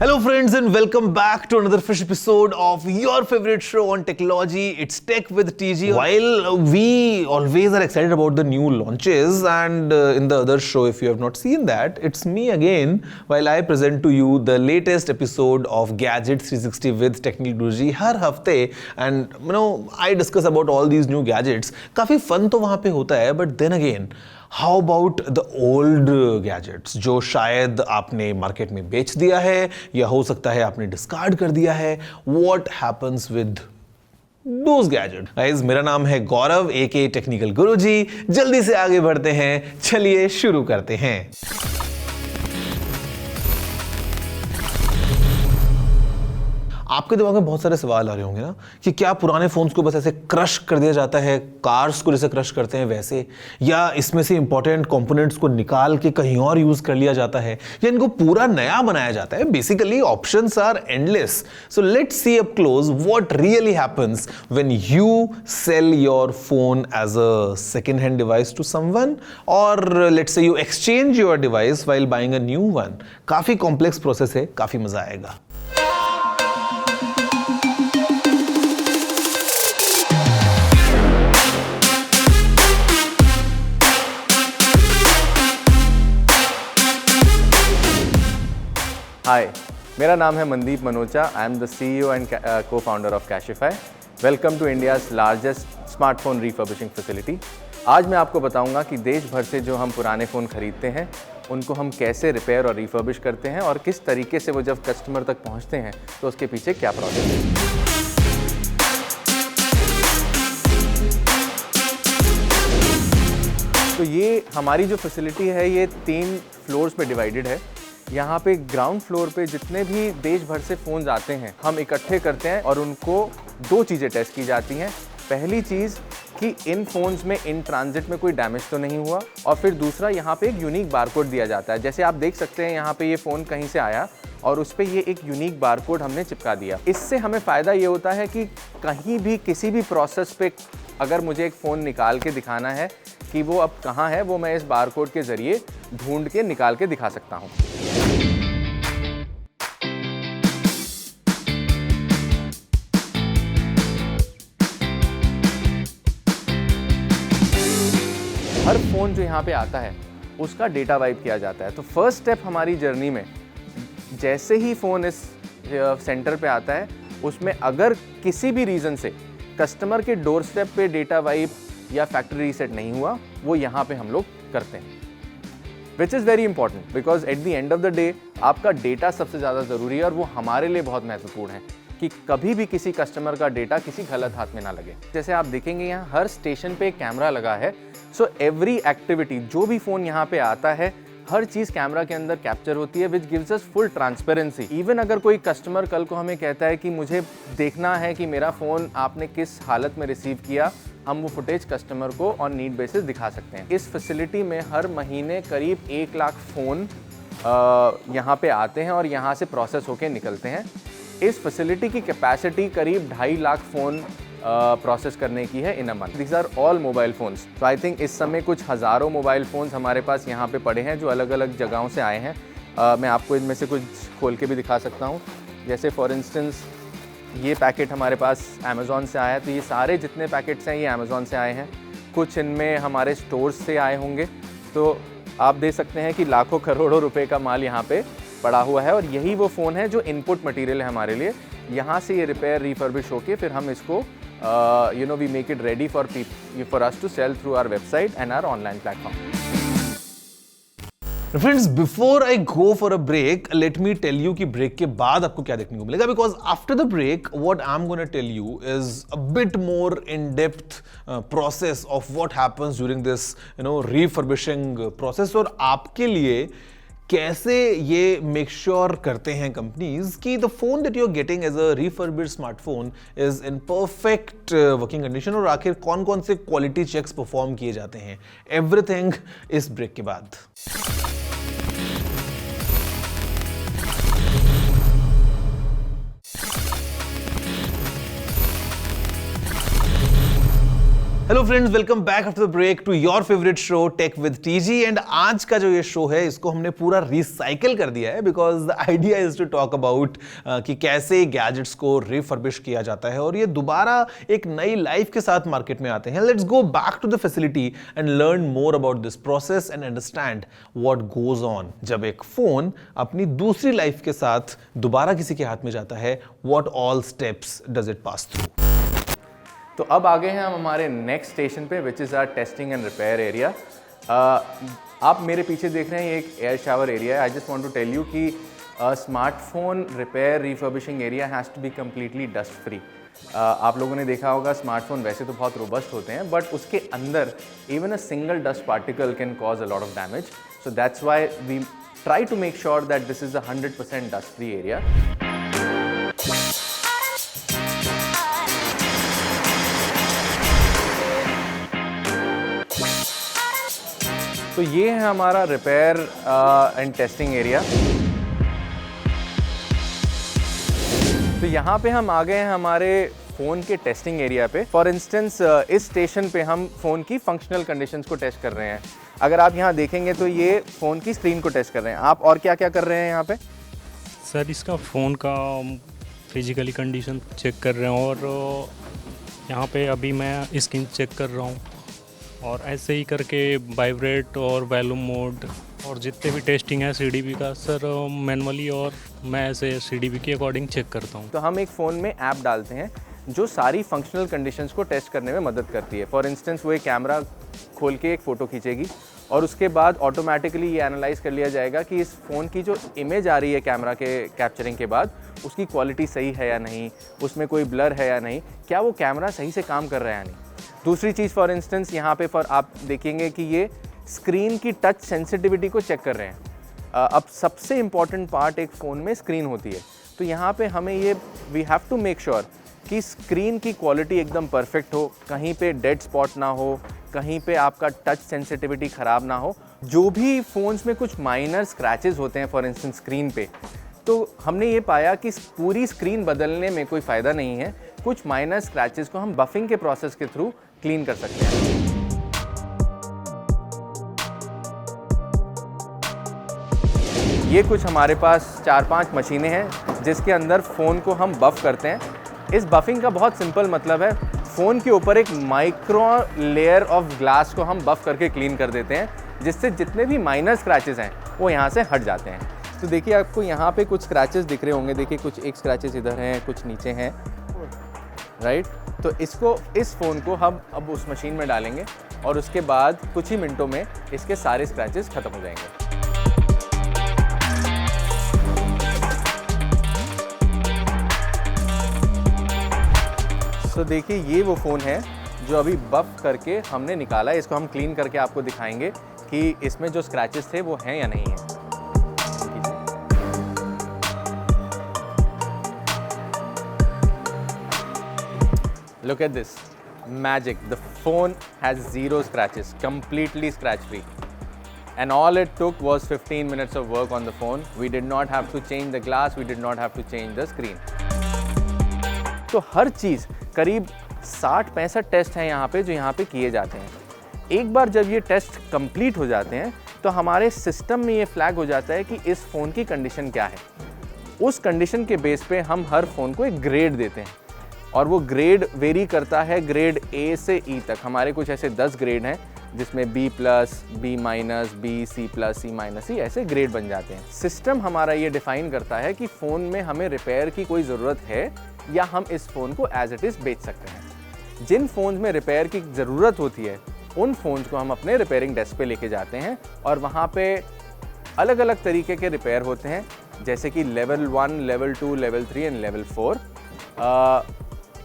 Hello friends and welcome back to another fresh episode of your favorite show on technology. It's Tech with TG. While we always are excited about the new launches and in the other show, if you have not seen that, it's me again while I present to you the latest episode of Gadget 360 with Technical Guruji हर हफ्ते. And I discuss about all these new gadgets. काफी fun तो वहाँ पे होता है, but then again, how about the old gadgets जो शायद आपने मार्केट में बेच दिया है या हो सकता है आपने डिस्कार्ड कर दिया है. What happens with those gadget? Guys, मेरा नाम है गौरव एके टेक्निकल गुरुजी. जल्दी से आगे बढ़ते हैं, चलिए शुरू करते हैं. आपके दिमाग में बहुत सारे सवाल आ रहे होंगे ना कि क्या पुराने फोन्स को बस ऐसे क्रश कर दिया जाता है, कार्स को जैसे क्रश करते हैं वैसे, या इसमें से इंपॉर्टेंट कंपोनेंट्स को निकाल के कहीं और यूज कर लिया जाता है, या इनको पूरा नया बनाया जाता है. Basically options are endless. So let's see up close what really happens when you sell your phone as a second hand device to someone, और let's say you exchange your device while buying a new one. काफी complex process है, काफी मजा आएगा. Hi, मेरा नाम है Mandeep Manocha. I am the CEO and co-founder of Cashify. Welcome to India's largest smartphone refurbishing facility. आज मैं आपको बताऊंगा कि देश भर से जो हम पुराने फ़ोन खरीदते हैं उनको हम कैसे रिपेयर और रिफर्बिश करते हैं, और किस तरीके से वो जब कस्टमर तक पहुंचते हैं तो उसके पीछे क्या प्रोसेस है. तो ये हमारी जो फैसिलिटी है ये 3 फ्लोर्स पे डिवाइडेड है. यहाँ पे ग्राउंड फ्लोर पे जितने भी देश भर से फ़ोन्स आते हैं हम इकट्ठे करते हैं और उनको 2 चीज़ें टेस्ट की जाती हैं. पहली चीज़ कि इन फ़ोन्स में इन ट्रांजिट में कोई डैमेज तो नहीं हुआ, और फिर दूसरा यहाँ पे एक यूनिक बारकोड दिया जाता है. जैसे आप देख सकते हैं यहाँ पे ये फ़ोन कहीं से आया और उस पर ये एक यूनिक बारकोड हमने चिपका दिया. इससे हमें फ़ायदा ये होता है कि कहीं भी किसी भी प्रोसेस पे अगर मुझे एक फ़ोन निकाल के दिखाना है कि वो अब कहाँ है, वो मैं इस बारकोड के ज़रिए ढूंढ के निकाल के दिखा सकता हूँ. हर फ़ोन जो यहाँ पे आता है उसका डेटा वाइप किया जाता है. तो फर्स्ट स्टेप हमारी जर्नी में, जैसे ही फ़ोन इस सेंटर पे आता है उसमें अगर किसी भी रीज़न से कस्टमर के डोर स्टेप पे डेटा वाइप या फैक्ट्री रीसेट नहीं हुआ, वो यहाँ पे हम लोग करते हैं. Which is very important because at the end of the day आपका डेटा सबसे ज़्यादा ज़रूरी है, और वो हमारे लिए बहुत महत्वपूर्ण है कि कभी भी किसी कस्टमर का डेटा किसी गलत हाथ में ना लगे. जैसे आप देखेंगे यहाँ हर स्टेशन पे एक कैमरा लगा है. सो एवरी एक्टिविटी, जो भी फ़ोन यहाँ पे आता है, हर चीज़ कैमरा के अंदर कैप्चर होती है, which gives us full transparency. Even अगर कोई कस्टमर कल को हमें कहता है कि मुझे देखना है कि मेरा फ़ोन आपने किस हालत में रिसीव किया, हम वो फुटेज कस्टमर को ऑन नीड बेसिस दिखा सकते हैं. इस फैसिलिटी में हर महीने करीब 1 लाख फ़ोन यहाँ पे आते हैं और यहाँ से प्रोसेस होके निकलते हैं. इस फैसिलिटी की कैपेसिटी करीब 2.5 लाख फ़ोन प्रोसेस करने की है in a month. These are all mobile phones. तो आई थिंक इस समय कुछ हज़ारों मोबाइल फ़ोन्स हमारे पास यहाँ पे पड़े हैं जो अलग अलग जगहों से आए हैं. मैं आपको इनमें से कुछ खोल के भी दिखा सकता हूँ. जैसे फॉर इंस्टेंस ये पैकेट हमारे पास अमेज़ॉन से आया है, तो ये सारे जितने पैकेट्स हैं ये अमेज़ॉन से आए हैं. कुछ इनमें हमारे स्टोर्स से आए होंगे. तो आप देख सकते हैं कि लाखों करोड़ों रुपए का माल यहाँ पे पड़ा हुआ है, और यही वो फ़ोन है जो इनपुट मटेरियल है हमारे लिए. यहाँ से ये रिपेयर रिफर्बिश होके फिर हम इसको we make it ready for us to sell through our website and our online platform. Friends, before I go for a break, let me tell you कि ब्रेक के बाद आपको क्या देखने को मिलेगा. Because after the break what I am gonna tell you is a bit more in depth process of what happens during this refurbishing process, और आपके लिए कैसे ये मेक श्योर करते हैं कंपनीज कि the phone that you are getting as a refurbished smartphone is in perfect working condition, और आखिर कौन कौन से क्वालिटी चेक्स परफॉर्म किए जाते हैं. एवरीथिंग इस ब्रेक के बाद. Hello friends, welcome back after the break to your favourite show tech with TG. And आज का जो ये शो है इसको हमने पूरा रिसाइकिल कर दिया है because the idea is to talk about कि कैसे गैजेट्स को रिफर्बिश किया जाता है और ये दोबारा एक नई लाइफ के साथ मार्केट में आते हैं। Let's go back to the facility and learn more about this process and understand what goes on जब एक फोन अपनी दूसरी लाइफ के साथ दोबारा किसी के हाथ में जाता है। What all steps does it pass through. तो अब आ गए हैं हम हमारे नेक्स्ट स्टेशन पे which is our testing and repair area. आप मेरे पीछे देख रहे हैं ये एक एयर शावर एरिया है। I just want to tell you कि smartphone repair refurbishing area has to be completely dust free. आप लोगों ने देखा होगा स्मार्टफोन वैसे तो बहुत रोबस्ट होते हैं बट उसके अंदर even a single dust particle can cause a lot of damage. So that's why we try to make sure that this is a 100% dust free area. तो ये है हमारा रिपेयर एंड टेस्टिंग एरिया। तो यहाँ पे हम आ गए हैं हमारे फ़ोन के टेस्टिंग एरिया पे। फॉर इंस्टेंस इस स्टेशन पे हम फ़ोन की फंक्शनल कंडीशंस को टेस्ट कर रहे हैं। अगर आप यहाँ देखेंगे तो ये फ़ोन की स्क्रीन को टेस्ट कर रहे हैं। आप और क्या क्या कर रहे हैं यहाँ पे? सर इसका फ़ोन का फिजिकली कंडीशन चेक कर रहे हैं और यहाँ पे अभी मैं स्क्रीन चेक कर रहा हूँ और ऐसे ही करके वाइब्रेट और वॉल्यूम मोड और जितने भी टेस्टिंग है सीडीबी का सर मैनुअली और मैं ऐसे सीडीबी के अकॉर्डिंग चेक करता हूँ। तो हम एक फ़ोन में ऐप डालते हैं जो सारी फंक्शनल कंडीशंस को टेस्ट करने में मदद करती है। फॉर इंस्टेंस वो एक कैमरा खोल के एक फ़ोटो खींचेगी और उसके बाद ऑटोमेटिकली ये एनालाइज कर लिया जाएगा कि इस फ़ोन की जो इमेज आ रही है कैमरा के कैप्चरिंग के बाद उसकी क्वालिटी सही है या नहीं, उसमें कोई ब्लर है या नहीं, क्या वो कैमरा सही से काम कर रहा है या नहीं। दूसरी चीज़ फॉर इंस्टेंस यहाँ पे आप देखेंगे कि ये स्क्रीन की टच सेंसिटिविटी को चेक कर रहे हैं। अब सबसे इम्पॉर्टेंट पार्ट एक फ़ोन में स्क्रीन होती है, तो यहाँ पे हमें ये we have to make sure कि स्क्रीन की क्वालिटी एकदम परफेक्ट हो, कहीं पे डेड स्पॉट ना हो, कहीं पे आपका टच सेंसिटिविटी ख़राब ना हो। जो भी फ़ोन्स में कुछ माइनर स्क्रैचेस होते हैं फॉर इंस्टेंस स्क्रीन पे, तो हमने ये पाया कि पूरी स्क्रीन बदलने में कोई फ़ायदा नहीं है। कुछ माइनर स्क्रैचेस को हम बफिंग के प्रोसेस के थ्रू क्लीन कर सकते हैं। ये कुछ हमारे पास 4-5 मशीनें हैं जिसके अंदर फ़ोन को हम बफ़ करते हैं। इस बफिंग का बहुत सिंपल मतलब है फ़ोन के ऊपर एक माइक्रो लेयर ऑफ ग्लास को हम बफ़ करके क्लीन कर देते हैं, जिससे जितने भी माइनर स्क्रैचेस हैं वो यहाँ से हट जाते हैं। तो देखिए आपको यहाँ पे कुछ स्क्रैचेस दिख रहे होंगे। देखिए कुछ एक स्क्रैचेस इधर हैं, कुछ नीचे हैं, राइट। तो इस फ़ोन को हम अब उस मशीन में डालेंगे और उसके बाद कुछ ही मिनटों में इसके सारे स्क्रैचेस ख़त्म हो जाएंगे। तो देखिए ये वो फ़ोन है जो अभी बफ़ करके हमने निकाला है। इसको हम क्लीन करके आपको दिखाएंगे कि इसमें जो स्क्रैचेस थे वो हैं या नहीं हैं। Look at this magic. The phone has 0 scratches, completely scratch free. And all it took was 15 minutes of work on the phone. We did not have to change the glass, we did not have to change the screen. तो हर चीज़ करीब 60-65 test हैं यहाँ पे जो यहाँ पे किए जाते हैं। एक बार जब ये टेस्ट कंप्लीट हो जाते हैं तो हमारे सिस्टम में ये फ्लैग हो जाता है कि इस फ़ोन की कंडीशन क्या है। उस कंडीशन के बेस पे हम हर फ़ोन को एक ग्रेड देते हैं और वो ग्रेड वेरी करता है ग्रेड ए से ई तक। हमारे कुछ ऐसे 10 ग्रेड हैं जिसमें B+, B-, B, C+, C-, ऐसे ग्रेड बन जाते हैं। सिस्टम हमारा ये डिफ़ाइन करता है कि फ़ोन में हमें रिपेयर की कोई ज़रूरत है या हम इस फ़ोन को एज इट इज़ बेच सकते हैं। जिन फ़ोन्स में रिपेयर की ज़रूरत होती है उन फ़ोन्स को हम अपने रिपेयरिंग डेस्क पे लेके जाते हैं और वहाँ पे अलग अलग तरीके के रिपेयर होते हैं, जैसे कि level 1, level 2, level 3 and level 4।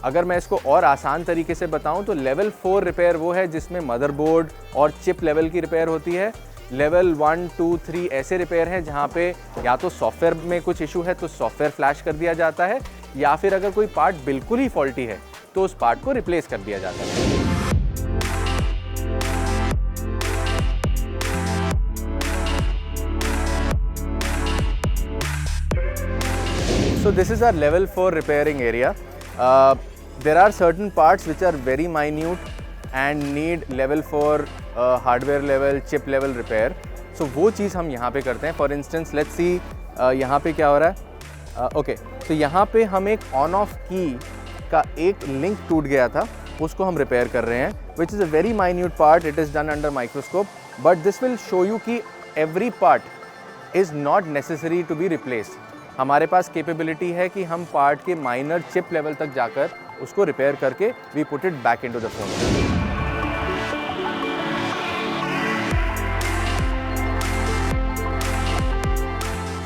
अगर मैं इसको और आसान तरीके से बताऊं तो लेवल 4 रिपेयर वो है जिसमें मदरबोर्ड और चिप लेवल की रिपेयर होती है। लेवल 1, 2, 3 ऐसे रिपेयर हैं जहां पे या तो सॉफ्टवेयर में कुछ इशू है तो सॉफ्टवेयर फ्लैश कर दिया जाता है, या फिर अगर कोई पार्ट बिल्कुल ही फॉल्टी है तो उस पार्ट को रिप्लेस कर दिया जाता है। So this is our level 4 repairing area. There are certain parts which are very minute, and need level 4 hardware level, chip level repair, so वो चीज़ हम यहाँ पे करते हैं. फॉर इंस्टेंस लेट्स सी यहाँ पे क्या हो रहा है. ओके, तो यहाँ पे हम एक ऑन ऑफ की का एक लिंक टूट गया था, उसको हम रिपेयर कर रहे हैं, which is a very minute part. It is done under microscope, but this will show you कि every part is not necessary to be replaced. हमारे पास कैपेबिलिटी है कि हम पार्ट के माइनर चिप लेवल तक जाकर उसको रिपेयर करके we put it back into the phone.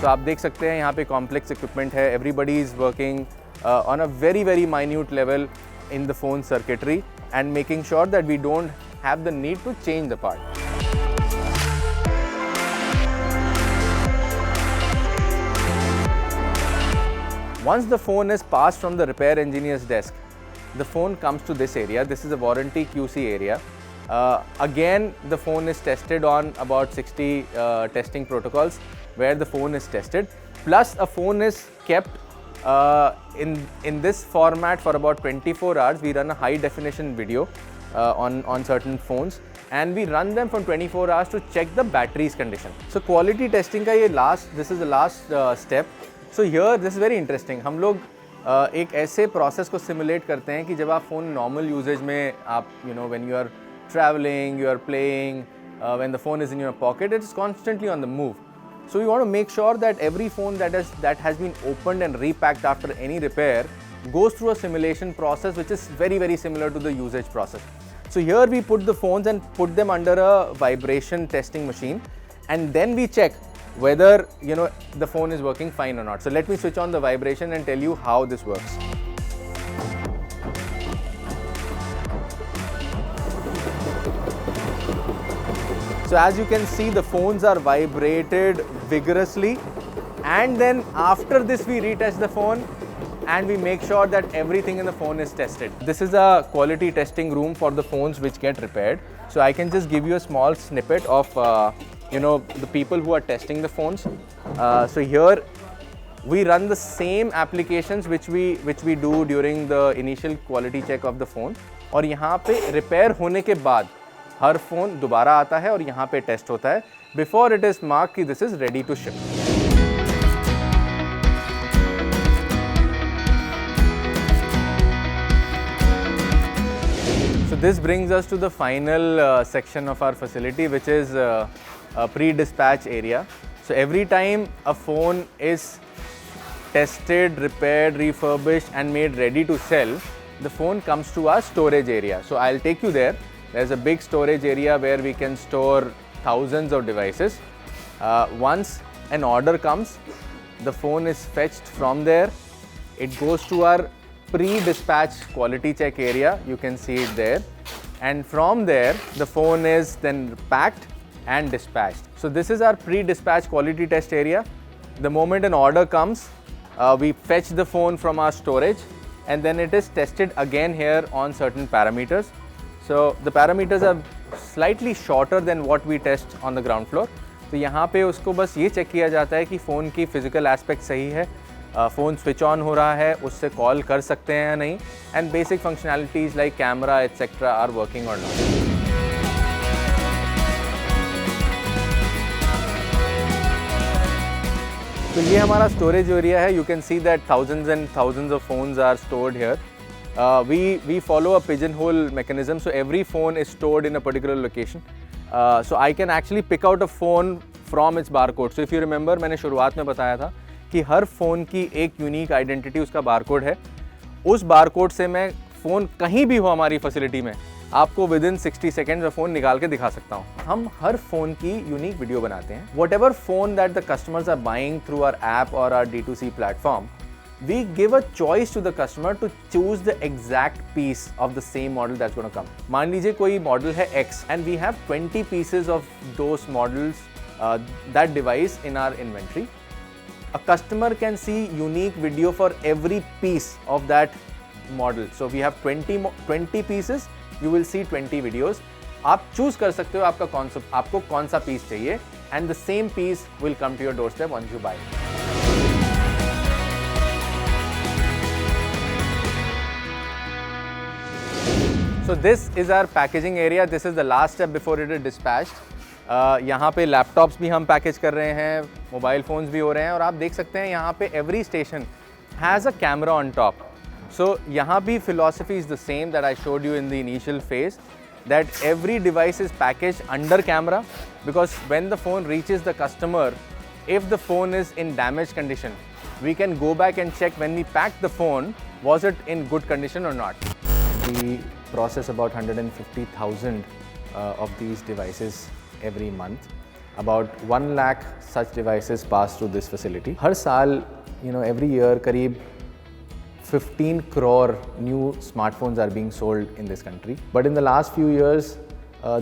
तो आप देख सकते हैं यहाँ पे कॉम्प्लेक्स इक्विपमेंट है. Everybody is working on a very minute level in the phone circuitry and making sure that we don't have the need to change the part. Once the phone is passed from the repair engineer's desk, the phone comes to this area. This is a warranty QC area. Again, the phone is tested on about 60 testing protocols where the phone is tested. Plus, a phone is kept in this format for about 24 hours. We run a high definition video on certain phones and we run them from 24 hours to check the battery's condition. So quality testing का ये this is the last step. So here this is very interesting. हम लोग एक ऐसे process को simulate करते हैं कि जब आप phone normal usage में आप when you are traveling, you are playing, when the phone is in your pocket, it is constantly on the move. So we want to make sure that every phone that has been opened and repacked after any repair goes through a simulation process which is very similar to the usage process. So here we put the phones and put them under a vibration testing machine and then we check whether the phone is working fine or not. So let me switch on the vibration and tell you how this works. So as you can see, the phones are vibrated vigorously and then after this we retest the phone and we make sure that everything in the phone is tested. This is a quality testing room for the phones which get repaired. So I can just give you a small snippet of the people who are testing the phones. So here we run the same applications which we do during the initial quality check of the phone. और यहाँ पे repair होने के बाद हर phone दोबारा आता है और यहाँ पे टेस्ट होता है बिफोर इट इज़ मार्क कि this is ready to ship. So this brings us to the final section of our facility, which is a pre-dispatch area. So every time a phone is tested, repaired, refurbished and made ready to sell, the phone comes to our storage area. So I'll take you there. There's a big storage area where we can store thousands of devices. Once an order comes, the phone is fetched from there. It goes to our pre-dispatch quality check area. You can see it there. And from there, the phone is then packed and dispatched. So this is our pre-dispatch quality test area. The moment an order comes, we fetch the phone from our storage and then it is tested again here on certain parameters. So the parameters are slightly shorter than what we test on the ground floor. तो यहाँ पे उसको बस ये check किया जाता है कि फ़ोन की फ़िज़िकल एस्पेक्ट सही है, फ़ोन स्विच ऑन हो रहा है, उससे कॉल कर सकते हैं या नहीं, and basic functionalities like camera etcetera are working और नॉट. तो ये हमारा स्टोरेज एरिया है. You can see that thousands and thousands of phones are stored here. We follow a pigeonhole mechanism, so every phone is stored in a particular location. So I can actually pick out a phone from its barcode. So if you remember, मैंने शुरुआत में बताया था कि हर phone की एक unique identity उसका barcode है. उस बारकोड से मैं फ़ोन कहीं भी हो हमारी फैसिलिटी में आपको विदिन 60 सेकेंड्स फ़ोन निकाल के दिखा सकता हूँ. हम हर फ़ोन की यूनिक वीडियो बनाते हैं. Whatever phone that the customers are buying through our app और our D2C platform, we give a choice to the customer to choose the exact piece of the same model that's going to come. मान लीजिए कोई model है X and we have 20 pieces of those models, that device in our inventory. A customer can see unique video for every piece of that model. So we have 20 pieces, you will see 20 videos. आप choose कर सकते हो आपको कौन सा piece चाहिए and the same piece will come to your doorstep once you buy it. So this is our packaging area. This is the last step before it is dispatched. यहाँ पे लैपटॉप्स भी हम पैकेज कर रहे हैं, mobile phones भी हो रहे हैं और आप देख सकते हैं यहाँ पे every station has a camera on top. So यहाँ भी philosophy is the same that I showed you in the initial phase, that every device is packaged under camera, because when the phone reaches the customer, if the phone is in damaged condition, we can go back and check when we packed the phone, was it in good condition or not. We process about 150,000 of these devices every month. About 1 lakh such devices pass through this facility. हर साल, every year करीब 15 crore new smartphones are being sold in this country. But in the last few years,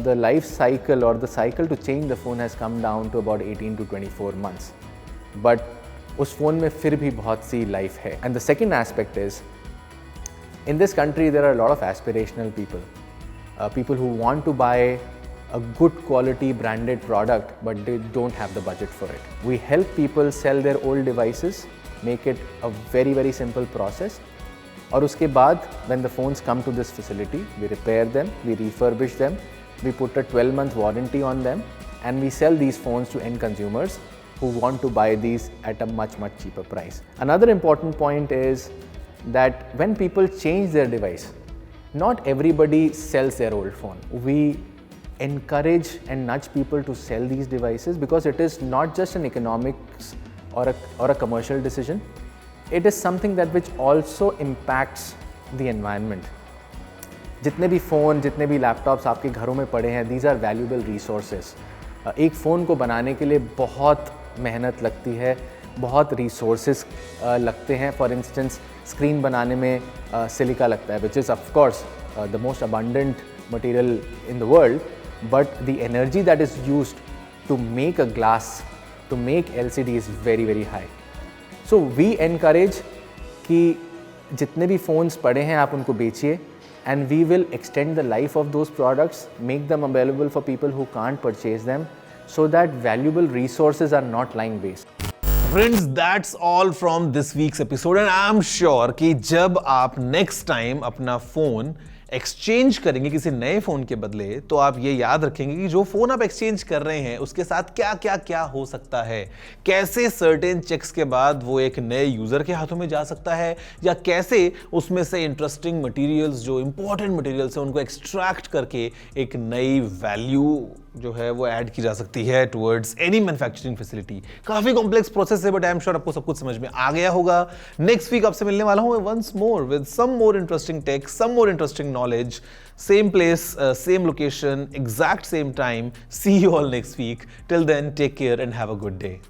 the life cycle or the cycle to change the phone has come down to about 18 to 24 months. But उस phone में फिर भी बहुत सी life है. And the second aspect is, in this country there are a lot of aspirational people. People who want to buy a good quality branded product but they don't have the budget for it. We help people sell their old devices, make it a very very simple process. और उसके बाद when the phones come to this facility, we repair them, we refurbish them, we put a 12-month warranty on them, and we sell these phones to end consumers who want to buy these at a much cheaper price. Another important point is that when people change their device, not everybody sells their old phone. We encourage and nudge people to sell these devices because it is not just an economics or a commercial decision. It is something that which also impacts the environment. जितने भी phone, जितने भी laptops आपके घरों में पड़े हैं, these are valuable resources. एक फ़ोन को बनाने के लिए बहुत मेहनत लगती है, बहुत resources लगते हैं. For instance, स्क्रीन बनाने में सिलिका लगता है, which is of course the most abundant material in the world, but the energy that is used to make a glass, to make LCD is very very high. So we encourage कि जितने भी phones पड़े हैं आप उनको बेचिए, and we will extend the life of those products, make them available for people who can't purchase them, so that valuable resources are not lying waste. Friends, that's all from this week's episode, and I'm sure कि जब आप next time अपना phone exchange करेंगे किसी नए phone के बदले, तो आप ये याद रखेंगे कि जो फ़ोन आप एक्सचेंज कर रहे हैं उसके साथ क्या क्या क्या हो सकता है, कैसे सर्टेन चेक्स के बाद वो एक नए यूज़र के हाथों में जा सकता है, या कैसे उसमें से इंटरेस्टिंग मटेरियल्स, जो इंपॉर्टेंट मटेरियल्स हैं, उनको एक्सट्रैक्ट करके एक नई वैल्यू जो है वो ऐड की जा सकती है टुवर्ड्स एनी मैन्युफैक्चरिंग फैसिलिटी. काफ़ी कॉम्प्लेक्स प्रोसेस है, बट आई एम श्योर आपको सब कुछ समझ में आ गया होगा. नेक्स्ट वीक आपसे मिलने वाला हूँ once more with some more interesting tech, some more interesting knowledge. Same place, same location, exact same time. See you all next week. Till then, take care and have a good day.